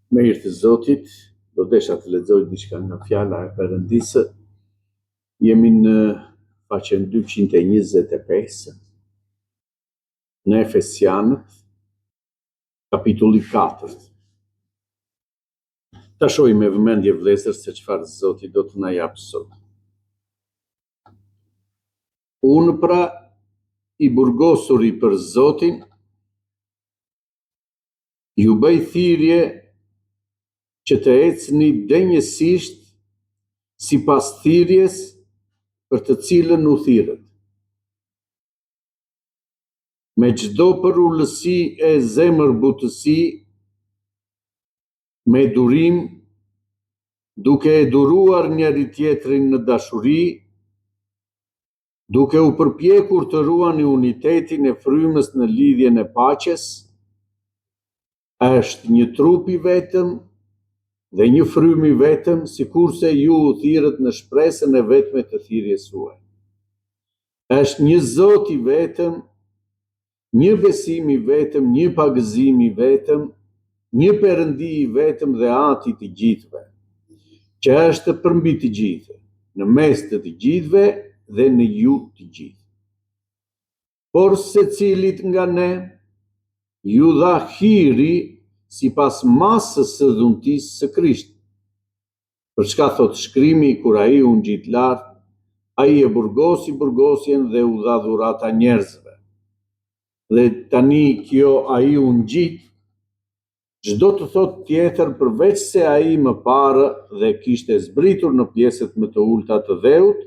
Me hir të Zotit, do desha të lexoj diçka nga fjala e Perëndisë. Jemi në faqen 225, në Efesianët, kapitulli 4. Ta shohim me vëmendje vëllezër se çfarë Zoti do të na japë sot. Unë pra, i burgosuri për Zotin, ju bëj thirrje që të ecni denjësisht sipas thirrjes për të cilën u thirrët, me çdo përullësi e zemërbutësi, me durim, duke e duruar njëri tjetrin në dashuri, duke u përpjekur të ruani unitetin e frymës në lidhjen e paqes. Është një trup i vetëm dhe një frymë i vetëm, sikurse ju u thirrët në shpresën e vetme të thirrjes suaj. Është një Zot i vetëm, një besim i vetëm, një pagëzim i vetëm, një Perëndi i vetëm dhe Ati të gjithëve, që është përmbi të gjithë, në mes të të gjithëve dhe në ju të gjithë. Por secilit nga ne ju dha hiri sipas masës së dhuntisë së Krishtit. Për çka thot shkrimi, kur ai u ngjit lart, ai e burgosi burgosjen dhe u dha dhurata njerëzve. Dhe tani kjo ai u ngjit, çdo të thot tjetër përveç se ai më parë dhe kishte zbritur në pjesët më të ulta të dheut,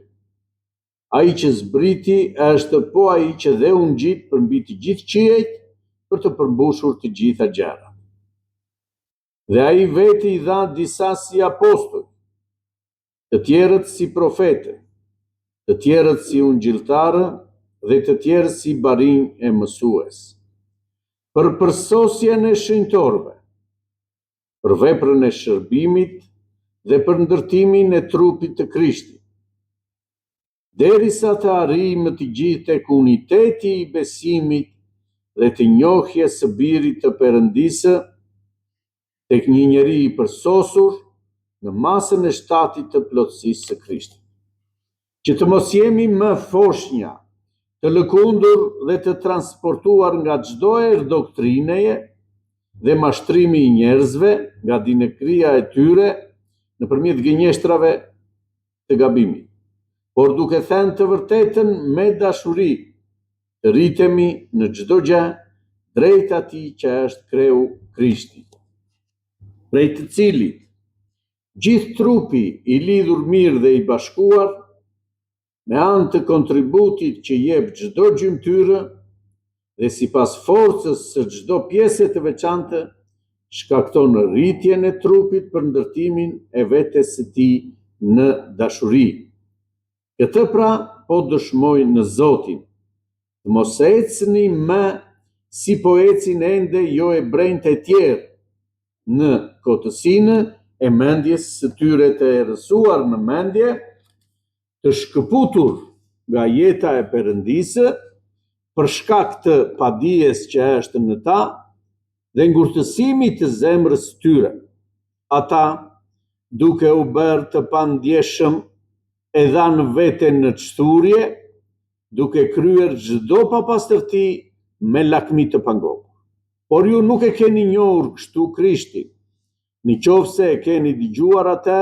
ai që zbriti është po ai që dhe u ngjit përmbi të gjithë qiejt për të përmbushur të gjitha gjërat. Dhe ai veti i dha disa si apostoj, të tjerët si profetë, të tjerët si ungjilltarë dhe të tjerët si barinj e mësues, për përsosjen e shenjtorëve, për veprën e shërbimit dhe për ndërtimin e trupit të Krishtit, derisa të arrijmë të gjithë tek uniteti i besimit dhe të njohjes së birit të Perëndisë, tek një njeri i përsosur në masën e shtatit të plotësisë së Krishtit. Që të mos jemi më foshnja, të lëkundur dhe të transportuar nga çdo erë doktrineje dhe mashtrimi i njerëzve, nga dinekria e tyre nëpërmjet gënjeshtrave të gabimit, por duke thënë të vërtetën me dashuri, të rritemi në çdo gjë drejt atij që është kreu Krishti, prej të cilit gjithë trupi i lidhur mirë dhe i bashkuar, me anë të kontributit që jep çdo gjymtyrë dhe sipas forcës së çdo pjese të veçantë, shkakton rritjen e trupit për ndërtimin e vetes së tij në dashuri. Këtë pra po dëshmoj në Zotin, të mos ecni më si po ecin ende jo hebrejt e tjerë, në kotësinë e mendjes së tyre të errësuar në mendje, të shkëputur nga jeta e Perëndisë për shkak të padijes që është në ta dhe ngurtësimit të zemrës së tyre. Ata, duke u bërë të pandjeshëm, e dhanë veten në çthurje, duke kryer çdo papastërti me lakmi të pangohur. Por ju nuk e keni njohur kështu Krishtin, nëse e keni dëgjuar atë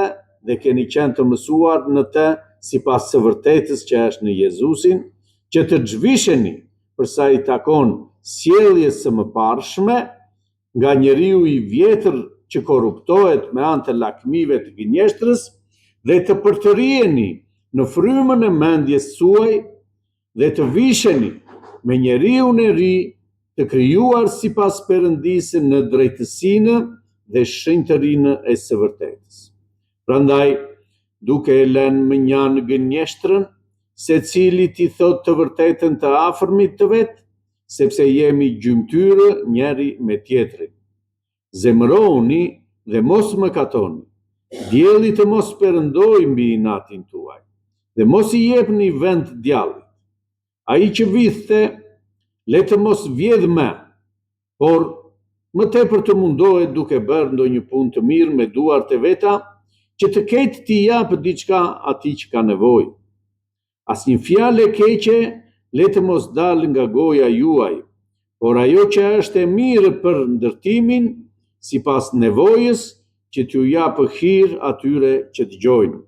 dhe keni qenë të mësuar në të sipas së vërtetës që është në Jezusin, që të zhvisheni për sa i takon sjelljes së mëparshme nga njeriu i vjetër që korruptohet me anë të lakmive të gënjeshtrës dhe të përtëriheni në frymën e mendjes suaj dhe të visheni me njeriun e ri të krijuar sipas Perëndisë në drejtësinë dhe shenjtërinë e së vërtetës. Prandaj, duke e lënë mënjan gënjeshtrën, secili t'i thot të vërtetën të afërmit të vet, sepse jemi gjymtyrë njëri me tjetrin. Zemëroni dhe mos mëkatoni. Dielli të mos perëndojë mbi inatin tuaj, dhe mos i jepni vend djallit. Ai që vithte, le të mos vjedh më, por më tepër të mundohet duke bërë ndonjë punë të mirë me duart e veta, që të ketë t'i japë diçka atij që ka nevojë. Asnjë fjalë e keqe le të mos dalë nga goja juaj, por ajo që është e mirë për ndërtimin, sipas nevojës, që t'ju japë hir atyre që dëgjojnë.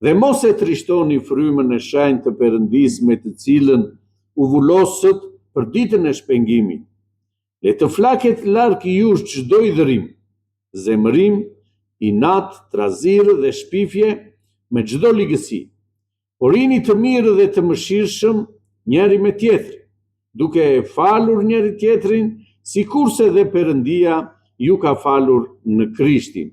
Dhe mos e trishtoni frymën e shenjtë të Perëndisë me të cilën u vullosët për ditën e shpengimit. Le të flaket larg jush çdo i dhërim, zemërim, inat, trazirë dhe shpifje me çdo ligësi. Por jini të mirë dhe të mëshirshëm njëri me tjetrin, duke e falur njëri tjetrin, sikurse dhe Perëndia ju ka falur në Krishtin.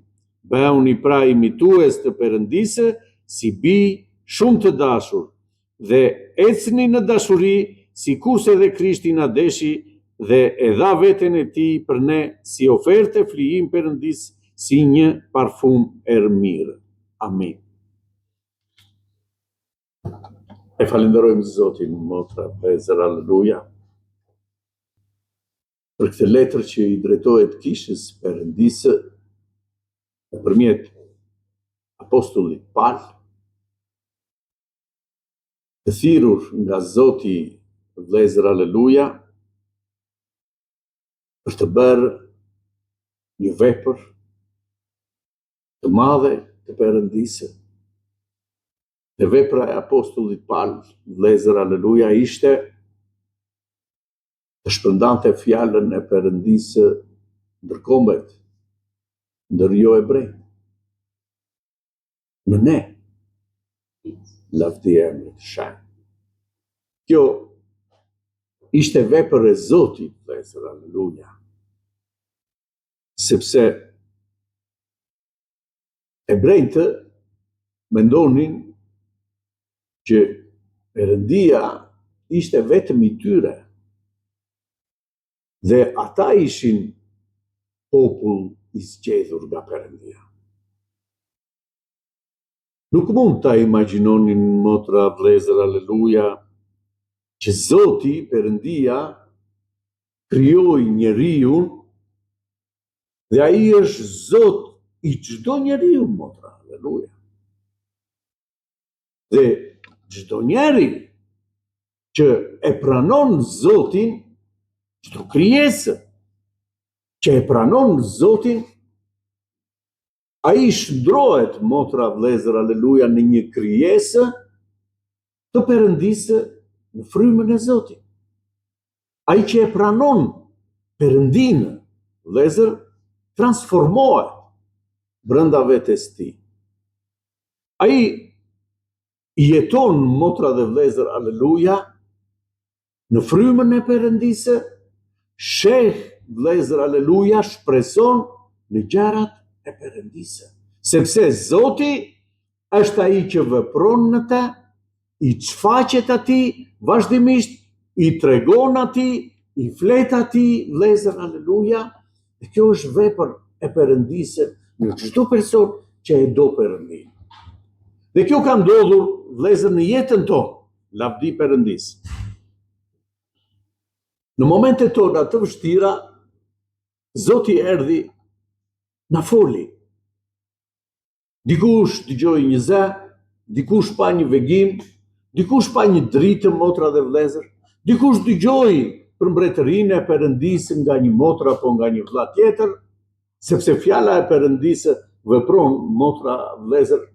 Bëhuni pra imitues të Perëndisë si bij shumë të dashur, dhe ecni në dashuri, sikurse dhe Krishti na deshi dhe e dha veten e tij për ne si ofertë flijim Perëndisë, si një parfum errëmirë. Amin. E falenderojmë Zotin, motra Vlezër, aleluja, për këtë letër që i drejtohet kishës Perëndisë nëpërmjet apostullit Paul, të thirrur nga Zoti Vlezër, aleluja, për të bërë një vepër të madhe të Perëndisë. Dhe vepra e apostullit Paul, Vlezër, aleluja, ishte të shpërndante fjalën e Perëndisë ndër kombet, ndër jo hebrej. Në ne, lavdia e emrit të shenjtë. Kjo ishte vepër e Zotit, Vlezër, aleluja. Sepse hebrejtë mendonin që Perëndia ishte vetëm i tyre, dhe ata ishin popull i zgjedhur nga Perëndia. Nuk mund ta imagjinonin, motra Vlezër, aleluja, që Zoti Perëndia krijoi njeriu dhe ai është Zot i çdo njeriu, motra, aleluja. Dhe çdo njeri që e pranon Zotin, çdo krijesë që e pranon Zotin, ai shndrohet, motra Vlezër, aleluja, në një krijesë të Perëndisë në frymën e Zotit. Ai që e pranon Perëndinë, Vlezër, transformohet brenda vetes tij. Ai jeton, motra dhe Vlezër, aleluja, në frymën e Perëndisë, sheh, Vlezër, aleluja, shpreson në gjërat e Perëndisë. Sepse Zoti është ai që vepron në të, i shfaqet atij vazhdimisht, i tregon atij, i flet atij, Vlezër, aleluja, dhe kjo është vepër e Perëndisë në çdo person që e do Perëndinë. Dhe kjo ka ndodhur, Vlezër, në jetën tonë, lavdi Perëndisë. Në momentet tona të vështira, Zoti erdhi, na foli. Dikush dëgjoi një zë, dikush pa një vegim, dikush pa një dritë, motra dhe Vlezër, dikush dëgjoi për mbretërinë e Perëndisë nga një motër apo nga një vëlla tjetër, sepse fjala e Perëndisë vepron, motra Vlezër,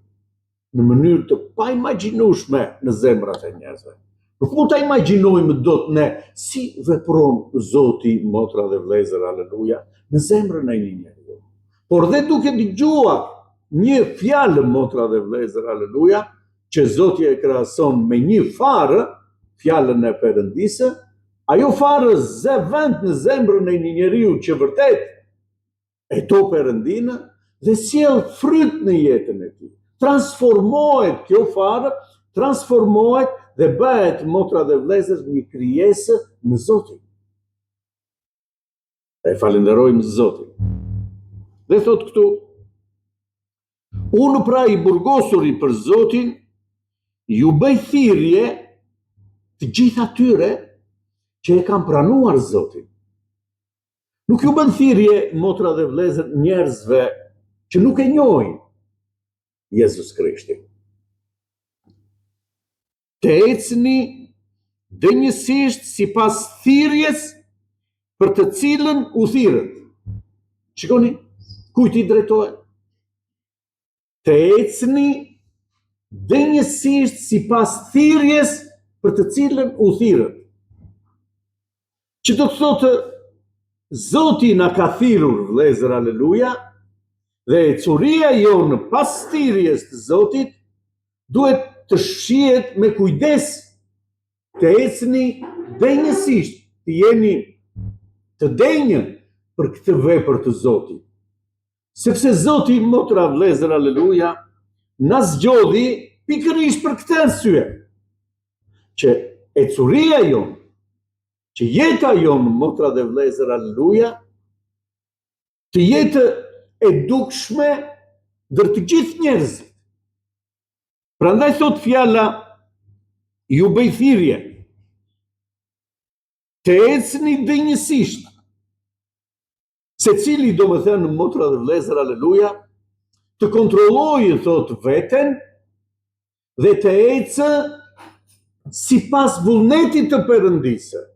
në mënyrë të paimagjinueshme në zemrat e njerëzve. Nuk mund ta imagjinojmë dot ne si vepron Zoti, motra dhe Vlezër, aleluja, në zemrën e një njeriu. Por dhe duke dëgjuar një fjalë, motra dhe Vlezër, aleluja, që Zoti e krahason me një farë, fjalën e Perëndisë, ajo farë zë vend në zemrën e një njeriu që vërtet e do Perëndinë dhe sjell fryt në jetën e tij. Transformohet kjo farë, transformohet dhe bëhet, motra dhe Vlezër, një krijesë në Zotin. E falenderojmë Zotin. Dhe thot këtu, unë pra i burgosuri për Zotin, ju bëj thirrje të gjithë atyre që e kanë pranuar Zotin. Nuk ju bën thirrje, motra dhe vëllezër, njerëzve që nuk e njohin Jezus Krishtin. Të ecni dënjësisht sipas thirrjes për të cilën u thirrët. Shikoni, kujt i drejtohet? Të ecni dënjësisht sipas thirrjes për të cilën u thirrët. Që do të thotë, Zoti na ka thirrur, vëllezër, aleluja, dhe ecuria jonë pas thirrjes të Zotit duhet të shihet me kujdes, të ecni dënjësisht, të jeni të denjë për këtë vepër të Zotit. Sepse Zoti, motra, vëllezër, aleluja, na zgjodhi pikërisht për këtë arsye, që ecuria jonë, që jeta jonë, motra dhe vëllezër, aleluja, të jetë e dukshme ndër të gjithë njerëzit. Prandaj thot fjala, ju bëj thirrje, të ecni dënjësisht. Secili, domethënë, motra dhe vëllezër, aleluja, të kontrollojë, thot, veten dhe të ecë sipas vullnetit të Perëndisë.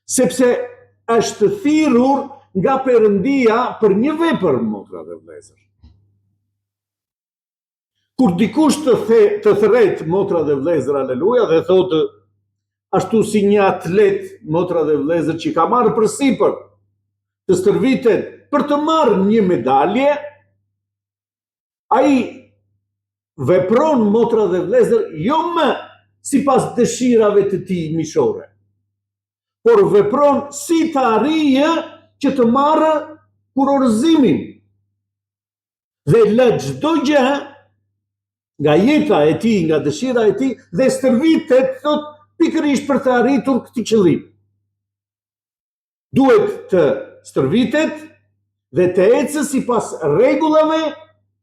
Sepse është thirrur nga Perëndia për një vepër, motra dhe vëllezër. Kur dikush të thret, motra dhe vëllezër, aleluja, dhe thotë ashtu si një atlet, motra dhe vëllezër, që ka marrë përsipër të stërvitet për të marrë një medalje, ai vepron, motra dhe vëllezër, jo më sipas dëshirave të tij mishore, por vepron si të arrijë që të marrë kurorëzimin. Dhe lë çdo gjë nga jeta e tij, nga dëshira e tij, dhe stërvitet, thot, pikërisht për të arritur këtë qëllim. Duhet të stërvitet dhe të ecë sipas rregullave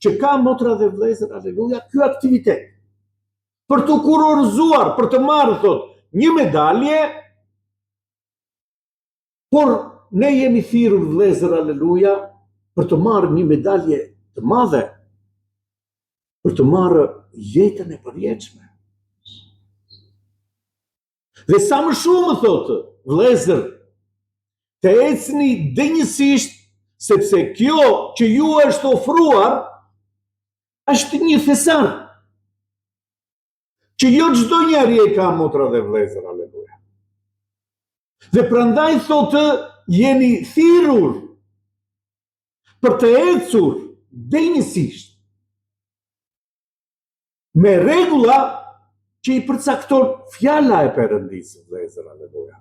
që ka, motra dhe vëllezër, aleluja, ky aktivitet. Për të kurorëzuar, për të marrë, thot, një medalje, por ne jemi thirrur, vëllezër, aleluja, për të marrë një medalje të madhe, për të marrë jetën e përjetshme. Dhe sa më shumë, thotë, vëllezër, të ecni dënjësisht, sepse kjo që ju është ofruar është një thesar, që jo çdo njeri e ka, motra dhe vëllezër, aleluja. Dhe prandaj, thotë, jeni thirrur për të ecur dënjësisht me rregulla që i përcakton fjala e Perëndisë, vëllezër, aleluja.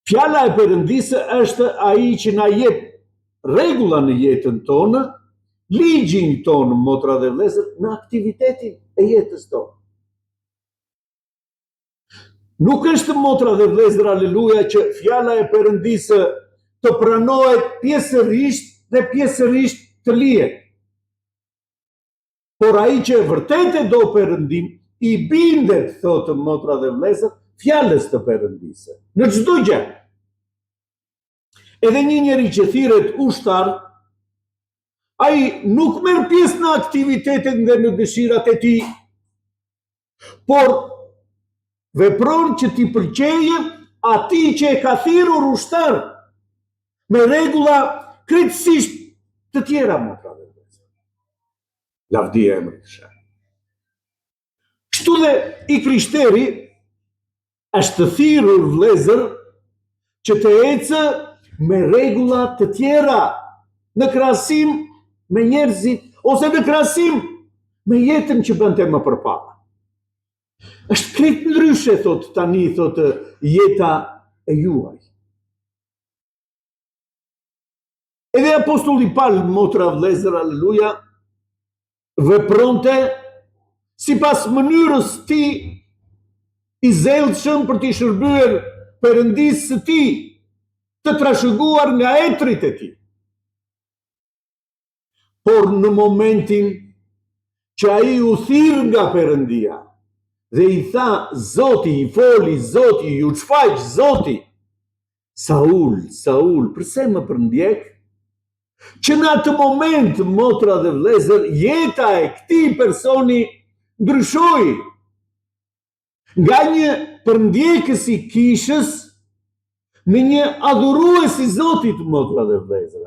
Fjala e Perëndisë është ai që na jep rregulla në jetën tonë, ligjin tonë, motra dhe vëllezër, në aktivitetin e jetës tonë. Nuk është, motra dhe vëllezër, aleluja, që fjala e Perëndisë të pranohet pjesërisht dhe pjesërisht të lihet. Por ai që vërtet e do Perëndim, i bindet, thotë, motra dhe vëllezër, fjalës të Perëndisë, në çdo gjë. Edhe një njeri që thirret ushtar, ai nuk merr pjesë në aktivitetet dhe në dëshirat e tij, por vepron që t'i pëlqejë atij që e ka thirrur ushtar, me rregulla krejtësisht të tjera, motra dhe vëllezër. Lavdia e emrit të Shenjtë. Kështu dhe i krishteri është thirrur, vëllezër, që të ecë me rregulla të tjera në krahasim me njerëzit, ose në krahasim me jetën që bënte më përpara. Është krejt ndryshe, thot tani, thot, jeta e juaj. Edhe apostulli Paul, motra, vëllezër, aleluja, vepronte sipas mënyrës ti i zellshëm për t'i shërbyer Perëndisë së tij, të trashëguar nga etrit e tij. Por në momentin që ai u thirr nga Perëndia dhe i tha Zoti, i foli Zoti, ju shfaq Zoti, Saul, përse më përndjek? Që në atë moment, motra dhe vlezër, jeta e këtij personi ndryshoi nga një përndjekës i kishës në një adhurues i Zotit, motra dhe vlezër.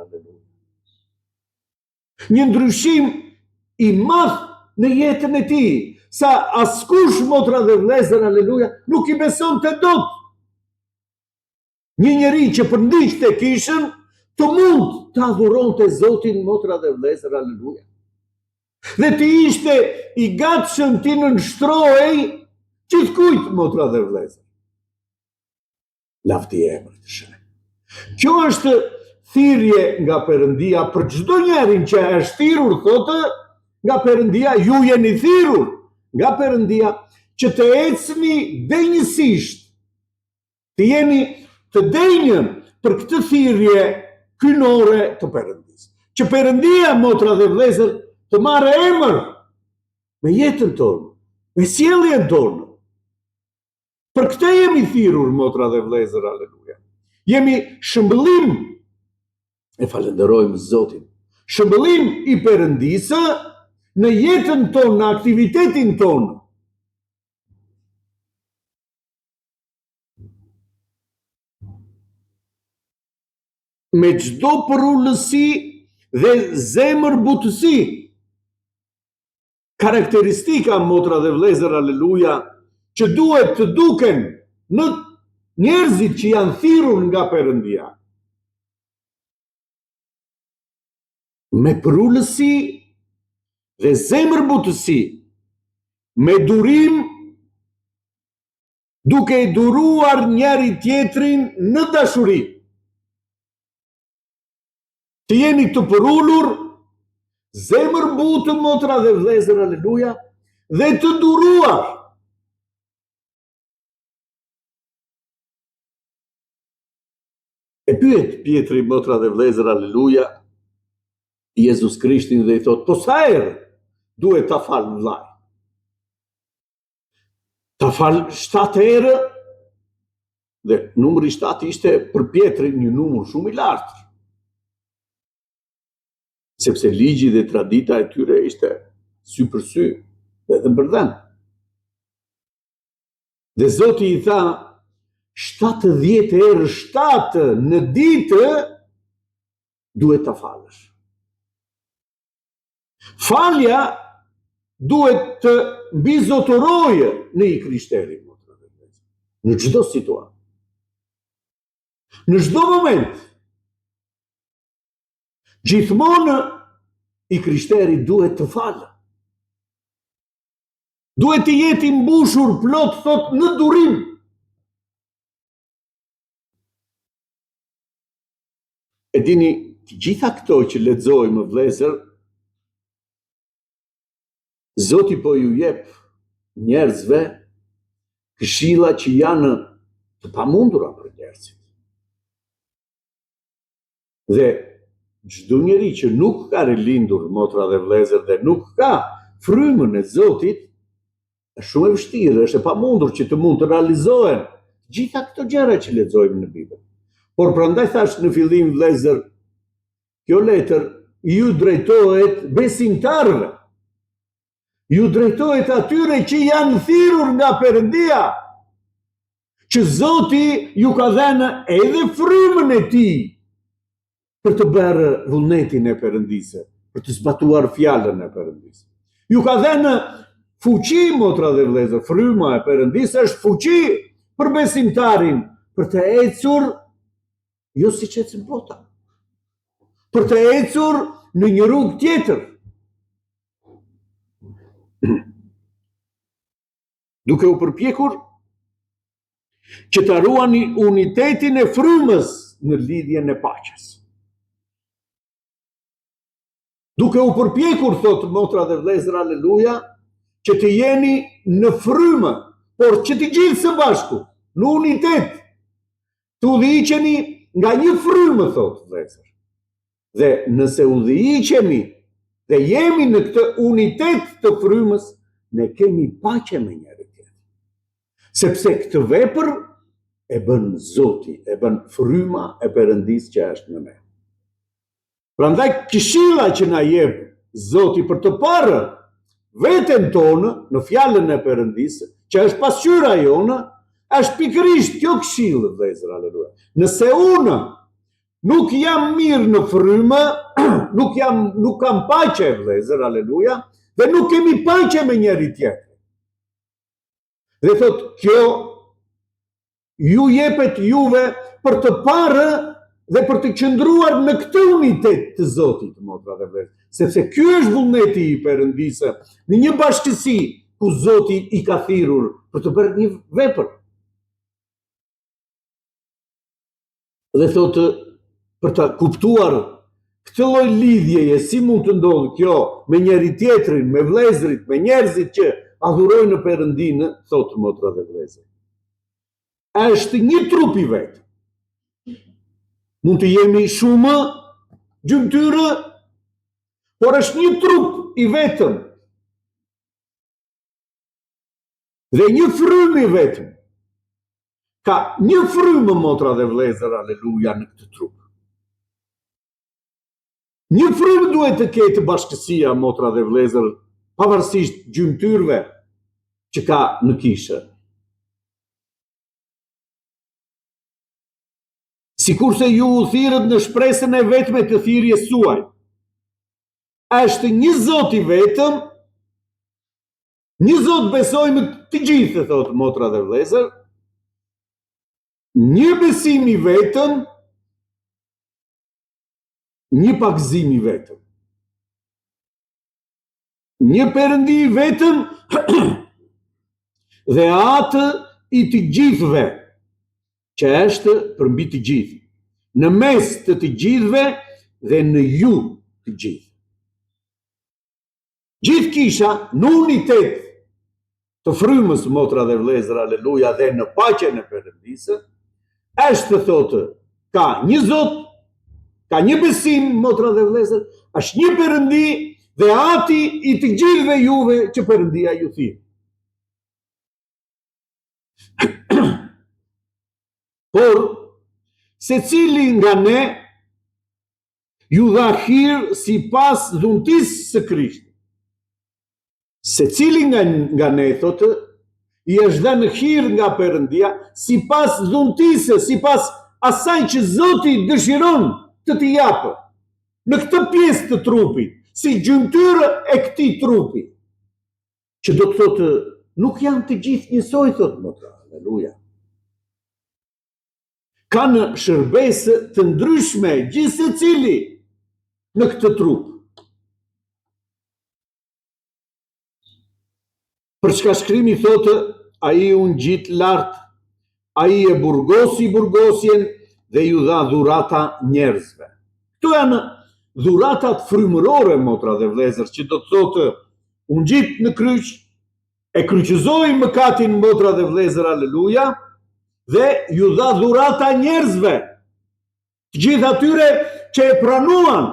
Një ndryshim i madh në jetën e tij, sa askush, motra dhe vlezër, aleluja, nuk i besonte dot. Një njeri që përndiqte kishën, të mund të adhuronte Zotin, motra dhe vlezër, aleluja. Dhe të ishte i gatshëm të nënshtrohej gjithkujt, motra dhe vlezër. Lavdi emri të Shëndet. Kjo është thirrje nga Perëndia për çdo njerin që është thirrur, thotë nga Perëndia, ju jeni thirrur nga Perëndia që të ecni denjësisht, të jeni të denjëm për këtë thirrje kynore të Perëndisë. Që Perëndia, motra dhe vlezër, të marrë emër me jetën tonë, me sjelljen tonë. Për këtë jemi thirrur, motra dhe vlezër, aleluja. Jemi shëmbëllim, e falenderojmë Zotin, shëmbëllim i Perëndisë në jetën tonë, në aktivitetin tonë. Me çdo përullësi dhe zemër butësi, karakteristika, motra dhe vlezër, aleluja, që duhet të duken në njerëzit që janë thirrur nga Perëndia. Me përullësi dhe zemër butësi, me durim, duke e duruar njeri tjetrin në dashuri. Të jeni të përullur, zemër butë, motra dhe vlezër, aleluja, dhe të duruar. E pyet Pietri, motra dhe vlezër, aleluja, Jezus Krishtin dhe i thot, po sa herë duhet ta fal vllai? Ta fal 7 herë, dhe numri 7 ishte për Pietrin një numër shumë i lartë. Sepse ligji dhe tradita e tyre ishte sy për sy, dhe mbërdhen. Dhe Zoti i tha, 70 herë 7 në ditë duhet ta falësh. Falja duhet të mbizotëroje në i krishteri, në çdo situatë. Në çdo moment. Gjithmonë i krishteri duhet të falë. Duhet të jetë i mbushur plot, thot, në durim. E dini, të gjitha këto që lexojmë, vlezër, Zoti po ju jep njerëzve këshilla që janë të pamundura për njerëzit. Dhe çdo njeri që nuk ka rilindur, motra dhe vlezër, dhe nuk ka frymën e Zotit, është shumë e vështirë, është e pamundur që të mund të realizohen gjitha këto gjëra që lexojmë në Bibël. Por prandaj thash në fillim, vlezër, kjo letër ju drejtohet besimtarëve. Ju drejtohet atyre që janë thirrur nga Perëndia, që Zoti ju ka dhënë edhe frymën e tij për të bërë vullnetin e Perëndisë, për të zbatuar fjalën e Perëndisë. Ju ka dhënë fuqi, motra dhe vlezër, fryma e Perëndisë është fuqi për besimtarin, për të ecur jo siç ecën bota, për të ecur në një rrugë tjetër. Duke u përpjekur që të ruani unitetin e frymës në lidhjen e paqes. Duke u përpjekur, thot motra dhe vlezër, aleluja, që të jeni në frymë, por që të gjithë së bashku, në unitet, të udhëhiqeni nga një frymë, thot vlezër. Dhe nëse udhëhiqemi dhe jemi në këtë unitet të frymës, ne kemi paqe me njëri tjetrin. Sepse këtë vepër e bën Zoti, e bën fryma e Perëndisë që është në ne. Prandaj këshilla që na jep Zoti për të parë veten tonë në fjalën e Perëndisë, që është pasqyra jonë, është pikërisht kjo këshillë, vëllezër, aleluja. Nëse unë nuk jam mirë në frymë, nuk kam paqe, vëllezër, aleluja, dhe nuk kemi paqe me njëri tjetrin. Dhe thot, kjo ju jepet juve për të parë dhe për të qëndruar në këtë unitet të Zotit, motra dhe vëllezër. Sepse ky është vullneti i Perëndisë në një bashkësi ku Zoti i ka thirrur për të bërë një vepër. Dhe thotë, për të kuptuar këtë lloj lidhjeje, si mund të ndodhë kjo me njëri tjetrin, me vëllezërit, me njerëzit që adhurojnë Perëndinë, thotë motra dhe vëllezër. Është një trup i vetë. Mund të jemi shumë gjymtyrë, por është një trup i vetëm. Dhe një frymë i vetëm. Ka një frymë, motra dhe vëllezër, aleluja, në këtë trup. Një frymë duhet të ketë bashkësia, motra dhe vëllezër, pavarësisht gjymtyrëve që ka në kishë. Sikurse ju u thirrët në shpresën e vetme të thirrjes suaj. Është një Zot i vetëm, një Zot besojmë të gjithë, thotë motra dhe vëllezër, një besim i vetëm, një pagëzim i vetëm. Një Perëndi i vetëm dhe atë i të gjithëve, që është përmbi të gjithë, në mes të të gjithëve dhe në ju të gjithë. Gjithë kisha në unitet të frymës, motra dhe vëllezër, aleluja, dhe në paqen e Perëndisë, është, thotë, ka një Zot, ka një besim, motra dhe vëllezër, është një Perëndi dhe ati i të gjithëve juve që Perëndia ju thirr. Por, secili nga ne ju dha hir sipas dhuntisë së Krishtit. Secili nga ne, thotë, i është dhënë hir nga Perëndia sipas dhuntisë, sipas asaj që Zoti dëshiron të t'i japë në këtë pjesë të trupit, si gjymtyrë e këtij trupi, që do të thotë nuk janë të gjithë njësoj, thotë motra, aleluja. Kanë shërbesë të ndryshme gjithë secili në këtë trup. Për çka shkrimi thotë, ai u ngjit lart, ai e burgosi burgosjen dhe ju dha dhurata njerëzve. Këto janë dhuratat frymërore, motra dhe vëllezër, që do të thotë u ngjit në kryq, e kryqëzoi mëkatin, motra dhe vëllezër, aleluja, dhe ju dha dhurata njerëzve, të gjithë atyre që e pranuan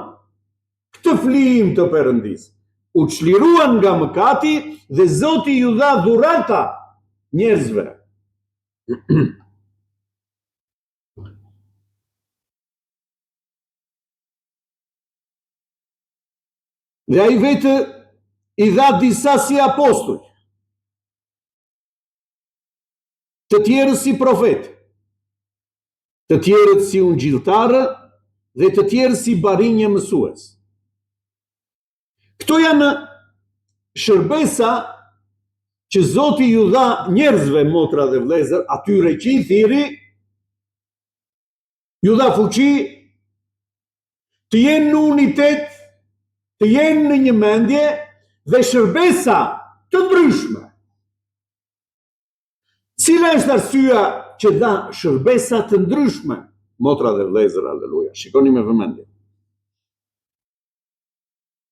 këtë flijim të Perëndisë. U çliruan nga mëkati dhe Zoti ju dha dhurata njerëzve. Dhe ai vetë i dha disa si apostull, të tjerët si profet, të tjerët si ungjilltarë dhe të tjerët si barinje mësues. Këto janë shërbesa që Zoti ju dha njerëzve, motra dhe vëllezër, atyre që i thirri, ju dha fuqi të jenë në unitet, të jenë në një mendje dhe shërbesa të ndryshme. Cila është arsyeja që dha shërbesa të ndryshme, motra dhe vëllezër, aleluja? Shikoni me vëmendje.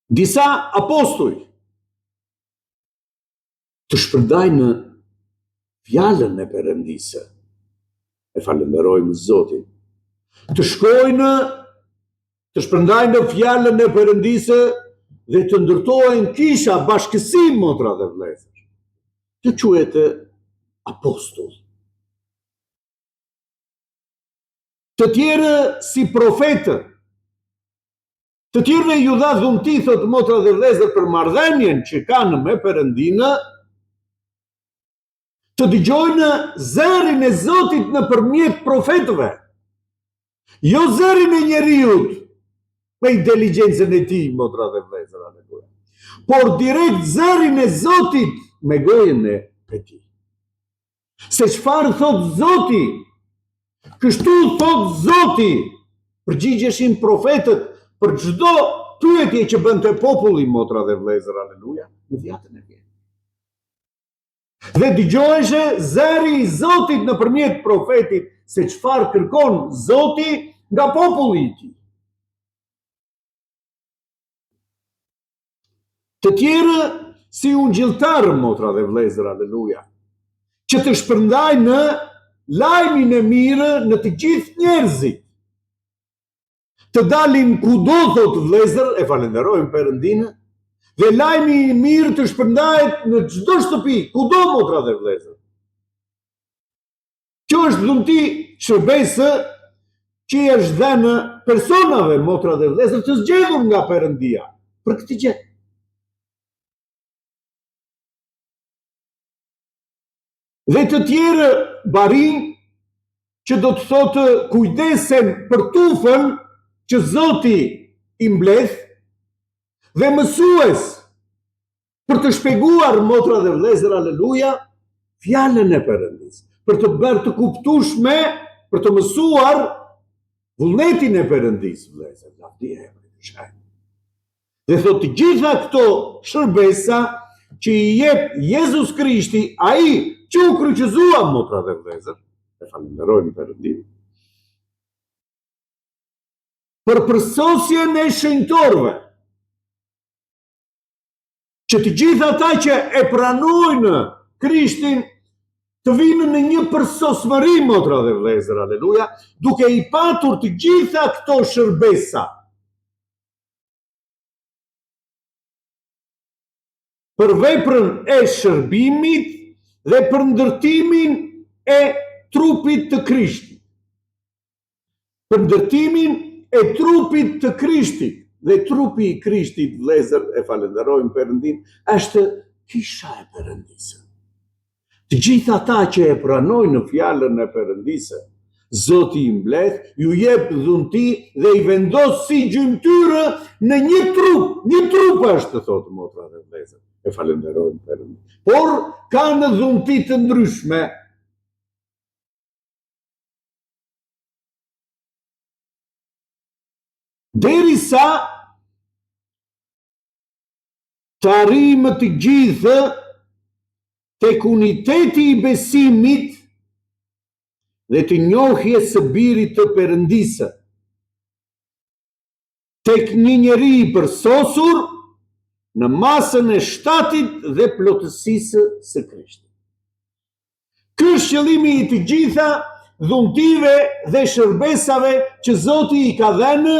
Disa apostuj të shpërndajnë fjalën e Perëndisë, e falenderojmë Zotin, të shkojnë, të shpërndajnë fjalën e Perëndisë dhe të ndërtojnë kisha bashkësi, motra dhe vëllezër. Kjo quhet apostull. të tjerë si profetë, të tjerë ju dha dhunti, thot motra dhe vëllezër, për marrëdhënien që kanë me Perëndinë, të dëgjojnë zërin e Zotit nëpërmjet profetëve. Jo zërin e njeriut me inteligjencën e tij, motra dhe vëllezër, aleluja. Por direkt zërin e Zotit me gojën e tij. Se çfarë thot Zoti, kështu thot Zoti, përgjigjeshin profetët për çdo pyetje që bënte populli, motra dhe vëllezër, aleluja, në Vjetën e Vjetër. Dhe dëgjoheshe zëri i Zotit nëpërmjet profetit se çfarë kërkon Zoti nga populli i tij. Të tjerë si ungjilltarë, motra dhe vëllezër, aleluja, që të shpërndajnë në lajmin e mirë në të gjithë njerëzit. Të dalin kudo, thot vëllezër, e falenderojmë Perëndinë, dhe lajmi i mirë të shpërndahet në çdo shtëpi, kudo, motra dhe vëllezër. Kjo është dhunti shërbesë që i është dhënë personave, motra dhe vëllezër, të zgjedhur nga Perëndia për këtë gjë. Dhe të tjerë barin që do të thotë kujdesen për tufën që Zoti i mbledh, dhe mësues për të shpjeguar, motra dhe vëllezër, aleluja, fjalën e Perëndisë, për të bërë të kuptueshme, për të mësuar vullnetin e Perëndisë, vëllezër, lavdia e Perëndisë. Dhe thotë të gjitha këto shërbesa që i jep Jezus Krishti, ai që u kryqëzua, motra dhe vëllezër, e falenderojmë Perëndinë, për përsosjen e shenjtorëve, që të gjitha ata që e pranojnë Krishtin të vinë në një përsosmëri, motra dhe vëllezër, aleluja, duke i patur të gjitha këto shërbesa. Për veprën e shërbimit dhe për ndërtimin e trupit të Krishtit. Për ndërtimin e trupit të Krishtit. Dhe trupi i Krishtit, vëllezër, e falenderojmë Perëndinë, është kisha e Perëndisë. Të gjithë ata që e pranojnë fjalën e Perëndisë, Zoti i mbledh, ju jep dhunti dhe i vendos si gjymtyrë në një trup është, thotë motra dhe vëllezër, e falenderojmë Perëndinë. Por kanë dhunti të ndryshme. Derisa të arrijmë të gjithë tek uniteti i besimit dhe të njohjes së birit të Perëndisë, tek një njeri i përsosur në masën e shtatit dhe plotësisë së Krishtit. Ky është qëllimi i të gjitha dhuntive dhe shërbesave që Zoti i ka dhënë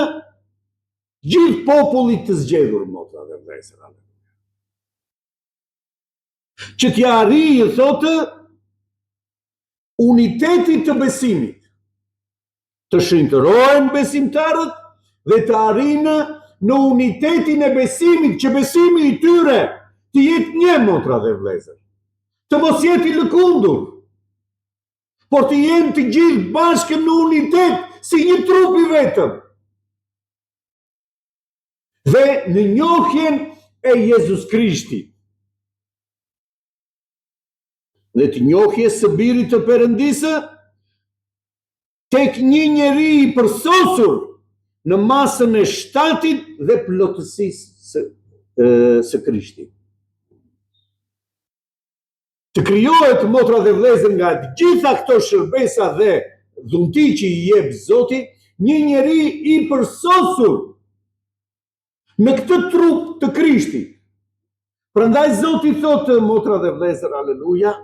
gjithë popullit të zgjedhur, motra dhe vëllezër, që t'ja arrijë, thotë, unitetit të besimit, të shenjtërohen besimtarët dhe të arrijnë në unitetin e besimit, që besimi i tyre të jetë një, motra dhe vëllezër, të mos jetë i lëkundur, por të jenë të gjithë bashkë në unitet si një trup i vetëm. Dhe në njohjen e Jezus Krishtit. Dhe të njohjes së birit të Perëndisë tek një njeri i përsosur në masën e shtatit dhe plotësisë së Krishtit. Të krijohet, motra dhe vëllezër, nga të gjitha këto shërbesa dhe dhunti që i jep Zoti, një njeri i përsosur në këtë trup të Krishtit. Prandaj Zoti thotë, motra dhe vëllezër, aleluja,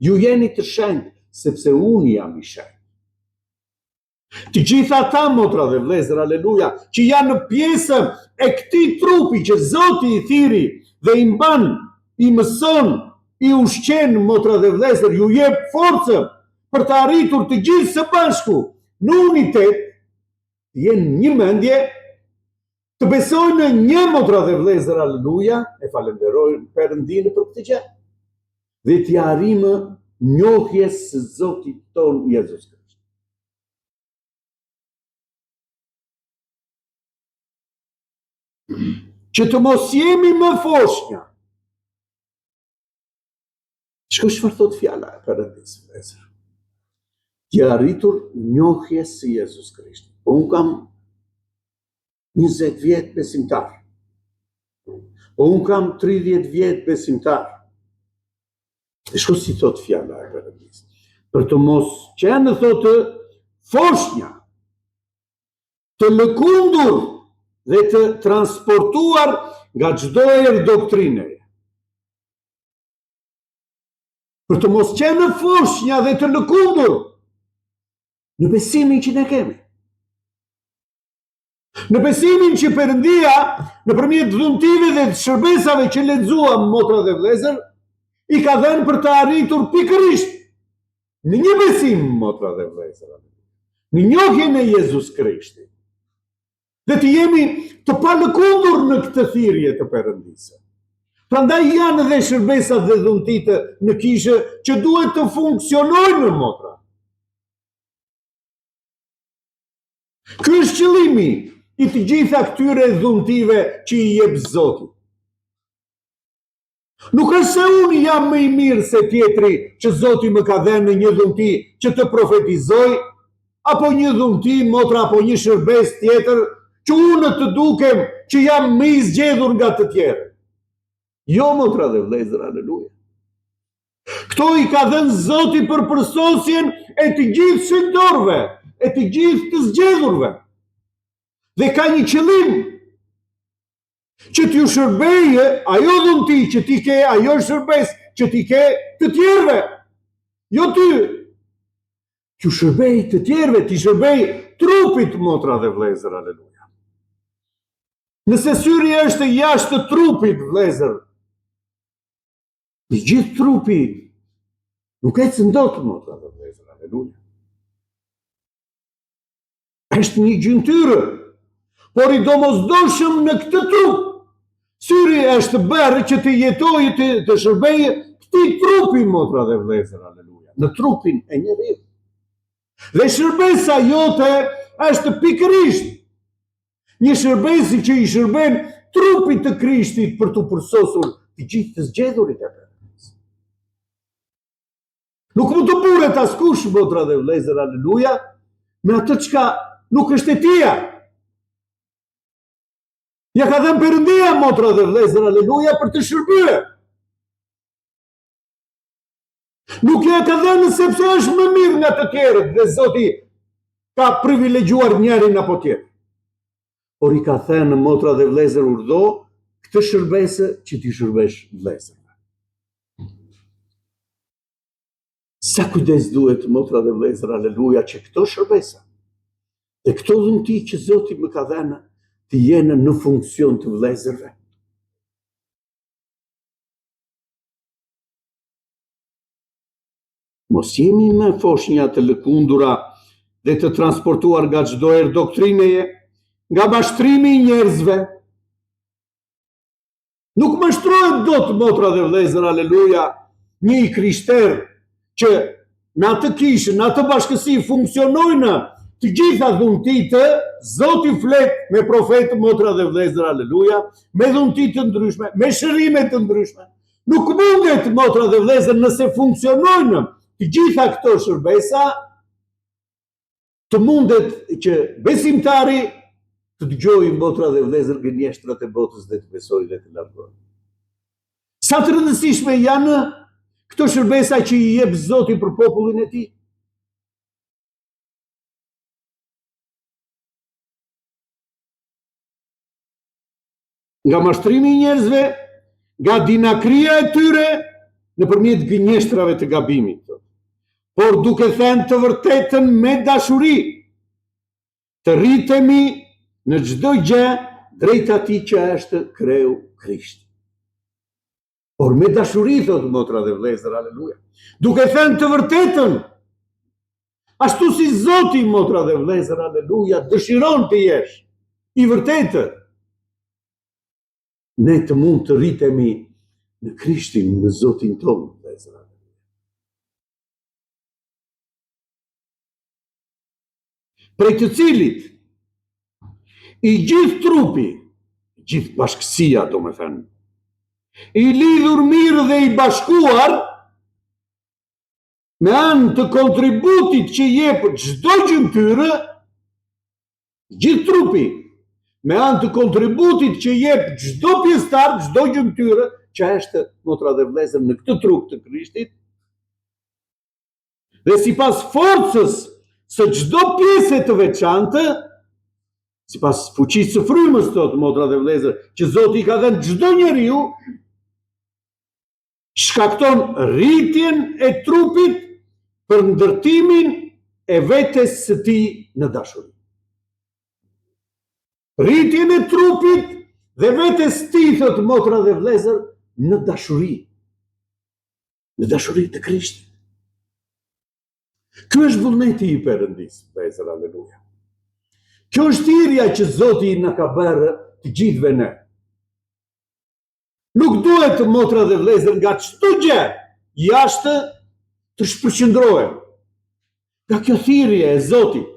ju jeni të shenjtë, sepse unë jam i shenjtë. Të gjitha ata, motra dhe vëllezër, aleluja, që janë në pjesën e këtij trupi që Zoti i thiri dhe i mban, i mëson, i ushqen, motra dhe vëllezër, ju jep forcë për të arritur të gjithë së bashku në unitet, jenë një mendje, të besojnë në një motra dhe vlezër, aleluja, e falenderojnë Perëndinë për këtë gjë, dhe t'ja arrimë njohjes së Zotit ton Jezus Krisht. Që të mos jemi më foshnja. Shko çfarë thot fjala e Perëndisë, vlezër? T'ja arritur njohjes së Jezus Krisht. Unë kam 20 vjet besimtar. Unë kam 30 vjet besimtar. E shko si thot fjala e Perëndisë? Për të mos qenë, thotë, foshnja, të lëkundur dhe të transportuar nga çdo erë doktrine. Për të mos qenë foshnja dhe të lëkundur në besimin që ne kemi. Në besimin që Perëndia, nëpërmjet dhuntive dhe të shërbesave që lexuam, motra dhe vlezër, i ka dhënë për të arritur pikërisht në një besim, motra dhe vlezër, në njohjen e Jezus Krishtit. Dhe të jemi të palëkundur në këtë thirrje të Perëndisë. Prandaj janë edhe shërbesat dhe dhuntitë në kishë që duhet të funksionojnë, motra. Ky është qëllimi i të gjitha këtyre dhuntive që i jep Zoti. Nuk është se unë jam më i mirë se tjetri që Zoti më ka dhënë në një dhunti që të profetizoj, apo një dhunti, motra, apo një shërbes tjetër që unë të dukem që jam më i zgjedhur nga të tjerë. Jo, motra dhe vlezër, aleluja. Këto i ka dhënë Zoti për përsosjen e të gjithë shëndorëve, e të gjithë të zgjedhurve. Dhe ka një qëllim, që t'ju shërbeje ajo dhunti që ti ke, ajo shërbes që ti ke të tjerëve. Jo ty. T'ju shërbej të tjerëve, t'i shërbej trupit, motra dhe vlezër, aleluja. Nëse syri është jashtë të trupit, vlezër, i gjithë trupi nuk ecën dot, motra dhe vlezër, aleluja. Është një gjymtyrë, por i domosdoshëm në këtë trup. Syri është bërë që të jetojë, të shërbejë këtij trupi, motra dhe vlezër, aleluja, në trupin e njeriu. Dhe shërbesa jote është pikërisht një shërbesi që i shërben trupit të Krishtit për të përsosur të gjithë të zgjedhurit e Perëndisë. Nuk mund të buret askush, motra dhe vlezër, aleluja, me atë çka nuk është e tia. Ja ka dhënë Perëndia, motra dhe vlezër, aleluja, për të shërbyer. Nuk ja ka dhënë sepse është më mirë nga të tjerët dhe Zoti ka privilegjuar njërin apo tjetër. Por i ka thënë, motra dhe vlezër, urdhë këtë shërbesë që ti shërbesh vlezërve. Sa kujdes duhet, motra dhe vlezër, aleluja, që këto shërbesa dhe këto dhunti që Zoti më ka dhënë të jenë në funksion të vlezërve. Mos jemi me foshnja të lëkundura dhe të transportuar nga çdo erë doktrineje, nga mashtrimi i njerëzve. Nuk mashtrohet dot, motra dhe vlezër, aleluja, një i krishterë që në atë kishë, në atë bashkësi funksionojnë të gjitha dhuntitë, Zoti flet me profetë, motra dhe vlezër, aleluja, me dhuntitë të ndryshme, me shërime të ndryshme. Nuk mundet, motra dhe vlezër, nëse funksionojnë të gjitha këto shërbesa, të mundet që besimtari të dëgjojë, motra dhe vlezër, gënjeshtrat e botës dhe të besojë dhe të largojë. Sa të rëndësishme janë këto shërbesa që i jep Zoti për popullin e tij. Nga mashtrimi i njerëzve, nga dinakria e tyre, nëpërmjet gënjeshtrave të gabimit. Por duke thënë të vërtetën me dashuri, të rritemi në çdo gjë drejt atij që është kreu Krishti. Por me dashuri, thotë, motra dhe vlezër, aleluja. Duke thënë të vërtetën, Ashtu si Zoti, motra dhe vlezër, aleluja, dëshiron të jesh i vërtetë, ne të mund të rritemi në Krishtin, në Zotin tonë, vlezër. Prej të cilit, i gjithë trupi, gjithë bashkësia, do me thënë, i lidhur mirë dhe i bashkuar, me anë të kontributit që jep çdo gjymtyrë, gjithë trupi, me anë të kontributit që jep çdo pjesëtar, çdo gjymtyrë, që është, motra dhe vlezër, në këtë trup të Krishtit, dhe sipas forcës së çdo pjese të veçantë, sipas fuqisë së frymës, thotë motra dhe vlezër, që Zoti i ka dhënë çdo njeriu, shkakton rritjen e trupit për ndërtimin e vetes së tij në dashuri. Rritjen e trupit dhe vetes së tij, thotë motra dhe vlezër, në dashuri. Në dashuri të Krishtit. Ky është vullneti i Perëndis, vlezër, aleluja. Kjo është thirrja që Zoti na ka bërë të gjithëve ne. Nuk duhet, motra dhe vlezër, nga çdo gjë jashtë të shpërqendrohem nga kjo thirrje e Zotit.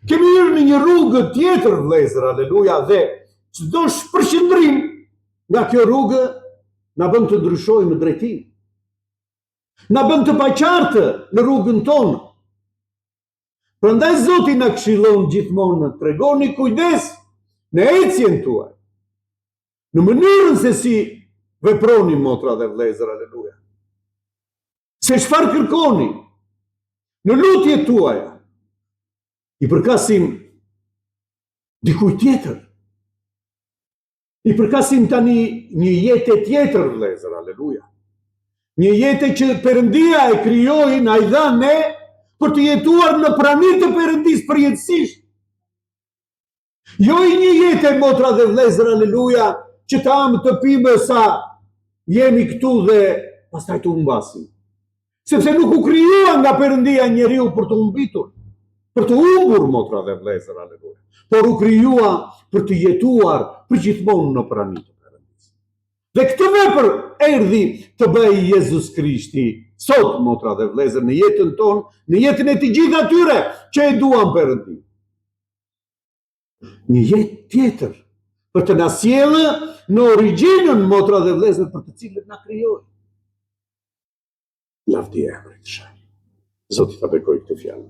Kemi hyrë në një rrugë tjetër, vlezër, aleluja, dhe çdo shpërqendrim nga kjo rrugë na bën të ndryshojmë drejtim. Na bën të paqartë në rrugën tonë. Prandaj Zoti na këshillon gjithmonë, tregoni kujdes në ecjen tuaj, në mënyrën se si veproni, motra dhe vlezër, aleluja. Se çfarë kërkoni në lutjet tuaja, i përkasim dikujt tjetër. I përkasim tani një jetë tjetër, vlezër, aleluja. Një jetë që Perëndia e krijoi, na i dha ne për të jetuar në praninë të Perëndisë përjetësisht. Jo i një jetë, motra dhe vlezër, aleluja, që ta amë të pimë sa jemi këtu dhe pastaj të humbasim. Sepse nuk u krijua nga Perëndia njeriu për të humbitur, për të humbur, motra dhe vlezër, aleluja, por u krijua për të jetuar përgjithmonë në praninë të Perëndisë. Dhe këtë vepër erdhi të bëjë Jezus Krishti sot, motra dhe vlezër, në jetën tonë, në jetën e të gjithë atyre që e duan Perëndin. Një jetë tjetër për të na sjellë në origjinën, motra dhe vlezër, për të cilët na krijoi. Lavdi e emrit të Shaj. Zoti ta bekoj këtë fjalë.